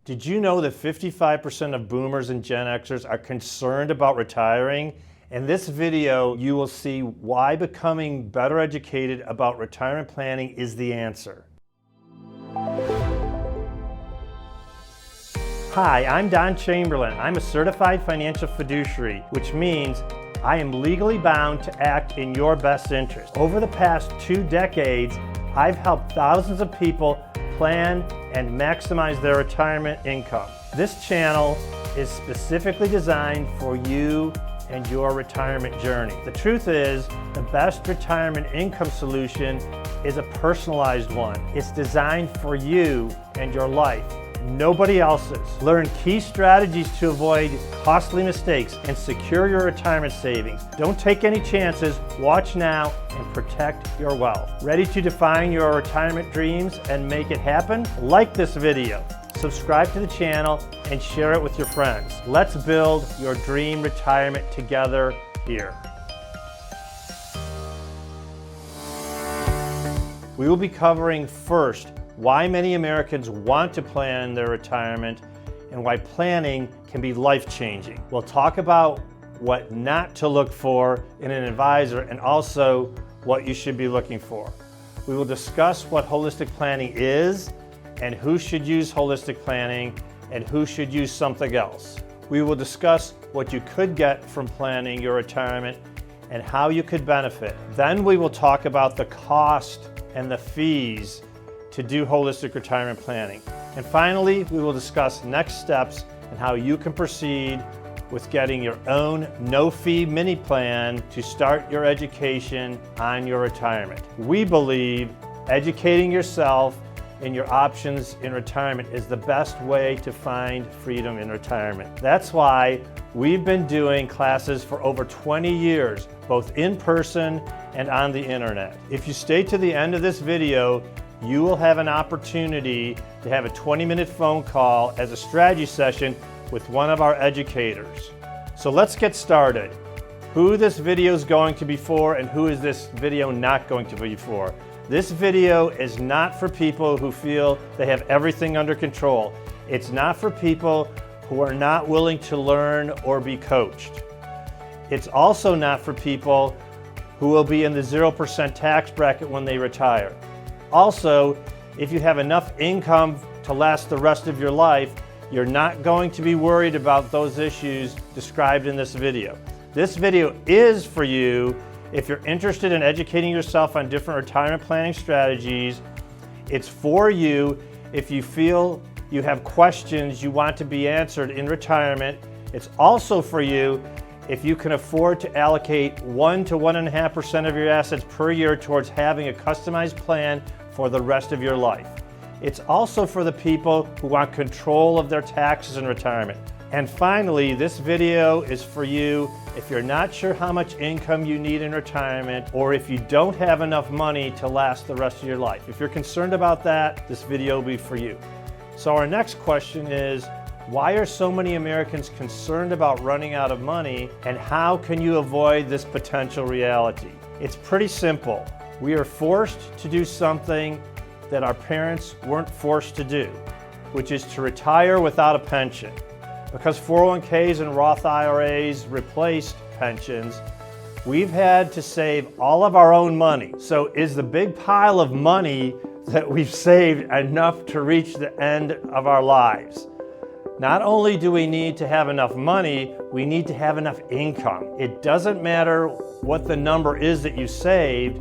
Did you know that 55% of boomers and Gen Xers are concerned about retiring? In this video, you will see why becoming better educated about retirement planning is the answer. Hi, I'm Don Chamberlin. I'm a Certified Financial Fiduciary, which means I am legally bound to act in your best interest. Over the past 2 decades, I've helped thousands of people plan and maximize their retirement income. This channel is specifically designed for you and your retirement journey. The truth is, the best retirement income solution is a personalized one. It's designed for you and your life, nobody else's. Learn key strategies to avoid costly mistakes and secure your retirement savings. Don't take any chances. Watch now and protect your wealth. Ready to define your retirement dreams and make it happen? Like this video, subscribe to the channel, and share it with your friends. Let's build your dream retirement together here. We will be covering first why many Americans want to plan their retirement and why planning can be life-changing. We'll talk about what not to look for in an advisor and also what you should be looking for. We will discuss what holistic planning is and who should use holistic planning and who should use something else. We will discuss what you could get from planning your retirement and how you could benefit. Then we will talk about the cost and the fees to do holistic retirement planning. And finally, we will discuss next steps and how you can proceed with getting your own no-fee mini plan to start your education on your retirement. We believe educating yourself in your options in retirement is the best way to find freedom in retirement. That's why we've been doing classes for over 20 years, both in person and on the internet. If you stay to the end of this video, you will have an opportunity to have a 20-minute phone call as a strategy session with one of our educators. So let's get started. Who this video is going to be for and who is this video not going to be for? This video is not for people who feel they have everything under control. It's not for people who are not willing to learn or be coached. It's also not for people who will be in the 0% tax bracket when they retire. Also, if you have enough income to last the rest of your life, you're not going to be worried about those issues described in this video. This video is for you if you're interested in educating yourself on different retirement planning strategies. It's for you if you feel you have questions you want to be answered in retirement. It's also for you if you can afford to allocate 1 to 1.5% of your assets per year towards having a customized plan for the rest of your life. It's also for the people who want control of their taxes in retirement. And finally, this video is for you if you're not sure how much income you need in retirement or if you don't have enough money to last the rest of your life. If you're concerned about that, this video will be for you. So our next question is, why are so many Americans concerned about running out of money, and how can you avoid this potential reality? It's pretty simple. We are forced to do something that our parents weren't forced to do, which is to retire without a pension. Because 401ks and Roth IRAs replaced pensions, we've had to save all of our own money. So is the big pile of money that we've saved enough to reach the end of our lives? Not only do we need to have enough money, we need to have enough income. It doesn't matter what the number is that you saved,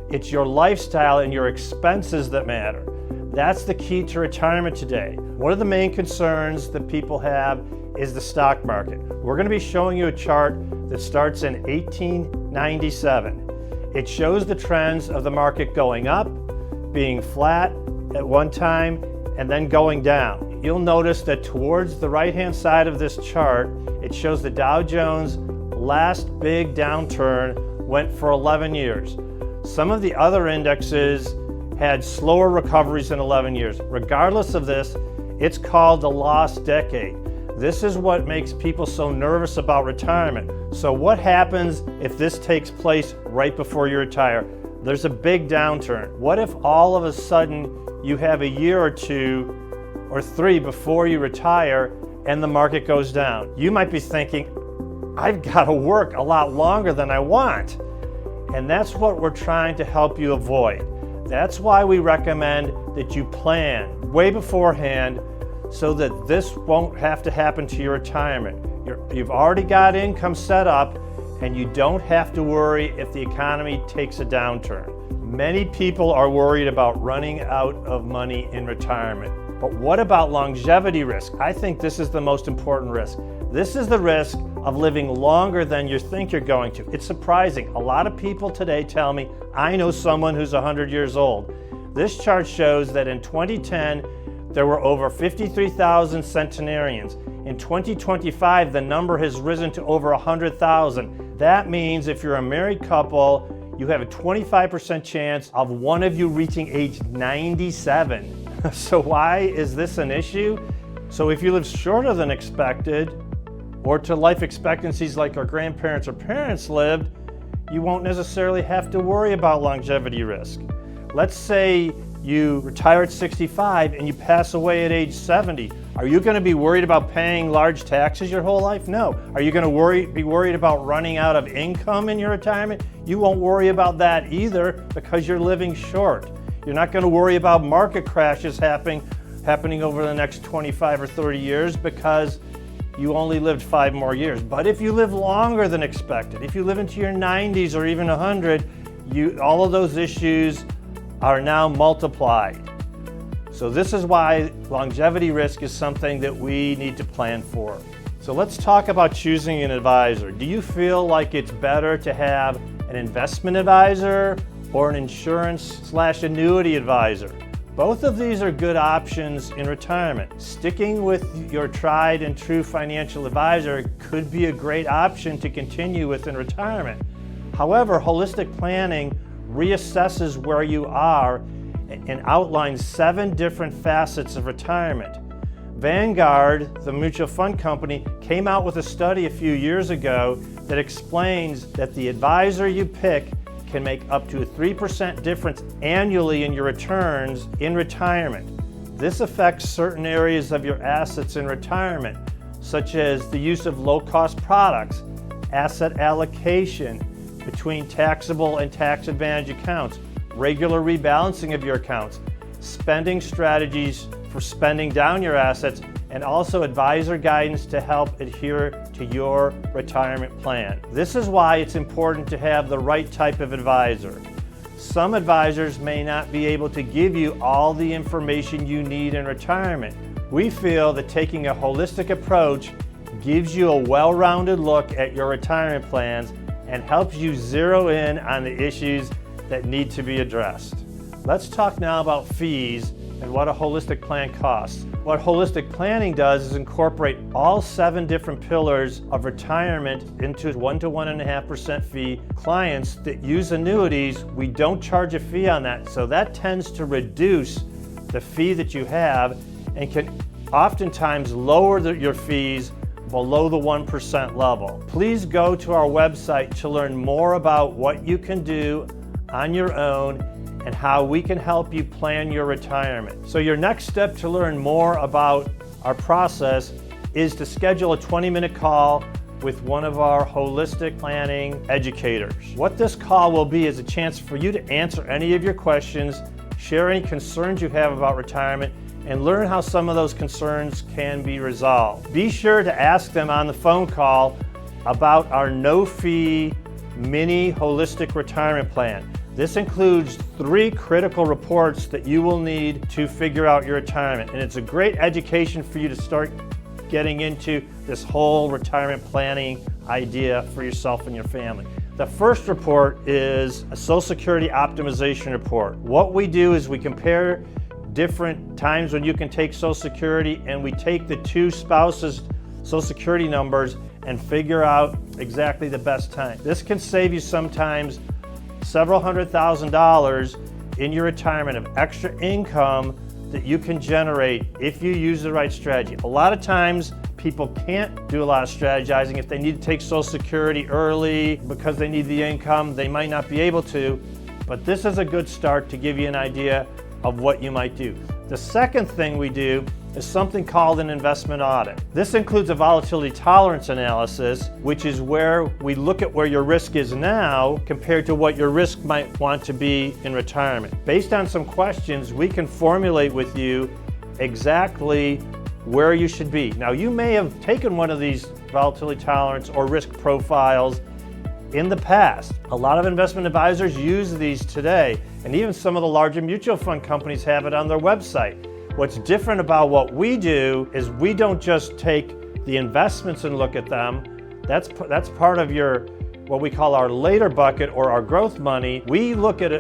it's your lifestyle and your expenses that matter. That's the key to retirement today. One of the main concerns that people have is the stock market. We're going to be showing you a chart that starts in 1897. It shows the trends of the market going up, being flat at one time, and then going down. You'll notice that towards the right-hand side of this chart, it shows the Dow Jones last big downturn went for 11 years. Some of the other indexes had slower recoveries in 11 years. Regardless of this, it's called the lost decade. This is what makes people so nervous about retirement. So what happens if this takes place right before you retire? There's a big downturn. What if all of a sudden you have a year or two or 3 before you retire and the market goes down. You might be thinking, I've got to work a lot longer than I want. And that's what we're trying to help you avoid. That's why we recommend that you plan way beforehand so that this won't have to happen to your retirement. You've already got income set up and you don't have to worry if the economy takes a downturn. Many people are worried about running out of money in retirement. But what about longevity risk? I think this is the most important risk. This is the risk of living longer than you think you're going to. It's surprising. A lot of people today tell me, I know someone who's 100 years old. This chart shows that in 2010, there were over 53,000 centenarians. In 2025, the number has risen to over 100,000. That means if you're a married couple, you have a 25% chance of one of you reaching age 97. So why is this an issue? So if you live shorter than expected, or to life expectancies like our grandparents or parents lived, you won't necessarily have to worry about longevity risk. Let's say you retire at 65 and you pass away at age 70. Are you going to be worried about paying large taxes your whole life? No. Are you going to be worried about running out of income in your retirement? You won't worry about that either because you're living short. You're not going to worry about market crashes happening over the next 25 or 30 years because you only lived 5 more years. But if you live longer than expected, if you live into your 90s or even 100, all of those issues are now multiplied. So this is why longevity risk is something that we need to plan for. So let's talk about choosing an advisor. Do you feel like it's better to have an investment advisor or an insurance/annuity advisor? Both of these are good options in retirement. Sticking with your tried and true financial advisor could be a great option to continue with in retirement. However, holistic planning reassesses where you are and outlines 7 different facets of retirement. Vanguard, the mutual fund company, came out with a study a few years ago that explains that the advisor you pick can make up to a 3% difference annually in your returns in retirement. This affects certain areas of your assets in retirement, such as the use of low-cost products, asset allocation between taxable and tax-advantaged accounts, regular rebalancing of your accounts, spending strategies for spending down your assets, and also advisor guidance to help adhere to your retirement plan. This is why it's important to have the right type of advisor. Some advisors may not be able to give you all the information you need in retirement. We feel that taking a holistic approach gives you a well-rounded look at your retirement plans and helps you zero in on the issues that need to be addressed. Let's talk now about fees and what a holistic plan costs. What holistic planning does is incorporate all 7 different pillars of retirement into 1 to 1.5% fee. Clients that use annuities, we don't charge a fee on that, so that tends to reduce the fee that you have and can oftentimes lower your fees below the 1% level. Please go to our website to learn more about what you can do on your own and how we can help you plan your retirement. So your next step to learn more about our process is to schedule a 20-minute call with one of our holistic planning educators. What this call will be is a chance for you to answer any of your questions, share any concerns you have about retirement, and learn how some of those concerns can be resolved. Be sure to ask them on the phone call about our no-fee mini holistic retirement plan. This includes 3 critical reports that you will need to figure out your retirement, and it's a great education for you to start getting into this whole retirement planning idea for yourself and your family. The first report is a Social Security optimization report. What we do is we compare different times when you can take Social Security, and we take the 2 spouses' Social Security numbers and figure out exactly the best time. This can save you sometimes several $100,000 in your retirement of extra income that you can generate if you use the right strategy. A lot of times people can't do a lot of strategizing. If they need to take Social Security early because they need the income, they might not be able to, but this is a good start to give you an idea of what you might do. The second thing we do is something called an investment audit. This includes a volatility tolerance analysis, which is where we look at where your risk is now compared to what your risk might want to be in retirement. Based on some questions, we can formulate with you exactly where you should be. Now, you may have taken one of these volatility tolerance or risk profiles in the past. A lot of investment advisors use these today, and even some of the larger mutual fund companies have it on their website. What's different about what we do is we don't just take the investments and look at them. That's part of your what we call our later bucket or our growth money. We look at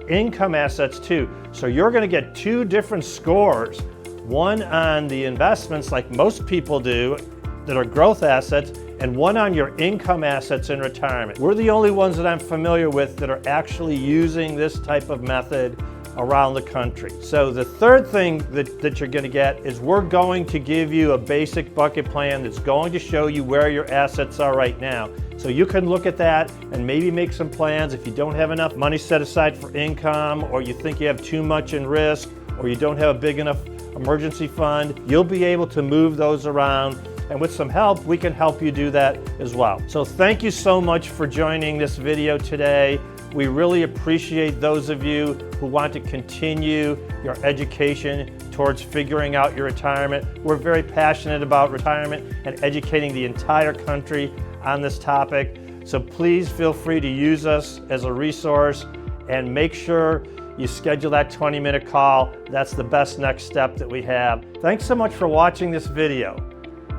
income assets too. So you're going to get two different scores. One on the investments like most people do that are growth assets, and one on your income assets in retirement. We're the only ones that I'm familiar with that are actually using this type of method around the country. So the third thing that you're going to get is we're going to give you a basic bucket plan that's going to show you where your assets are right now. So you can look at that and maybe make some plans if you don't have enough money set aside for income, or you think you have too much in risk, or you don't have a big enough emergency fund. You'll be able to move those around, and with some help, we can help you do that as well. So thank you so much for joining this video today. We really appreciate those of you who want to continue your education towards figuring out your retirement. We're very passionate about retirement and educating the entire country on this topic. So please feel free to use us as a resource, and make sure you schedule that 20-minute call. That's the best next step that we have. Thanks so much for watching this video.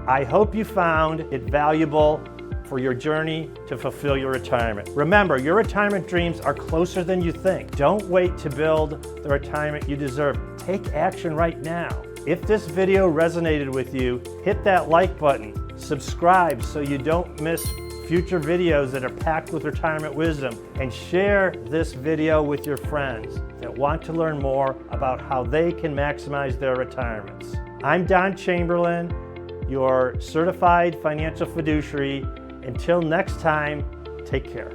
I hope you found it valuable for your journey to fulfill your retirement. Remember, your retirement dreams are closer than you think. Don't wait to build the retirement you deserve. Take action right now. If this video resonated with you, hit that like button, subscribe so you don't miss future videos that are packed with retirement wisdom, and share this video with your friends that want to learn more about how they can maximize their retirements. I'm Don Chamberlin, your Certified Financial Fiduciary. Until next time, take care.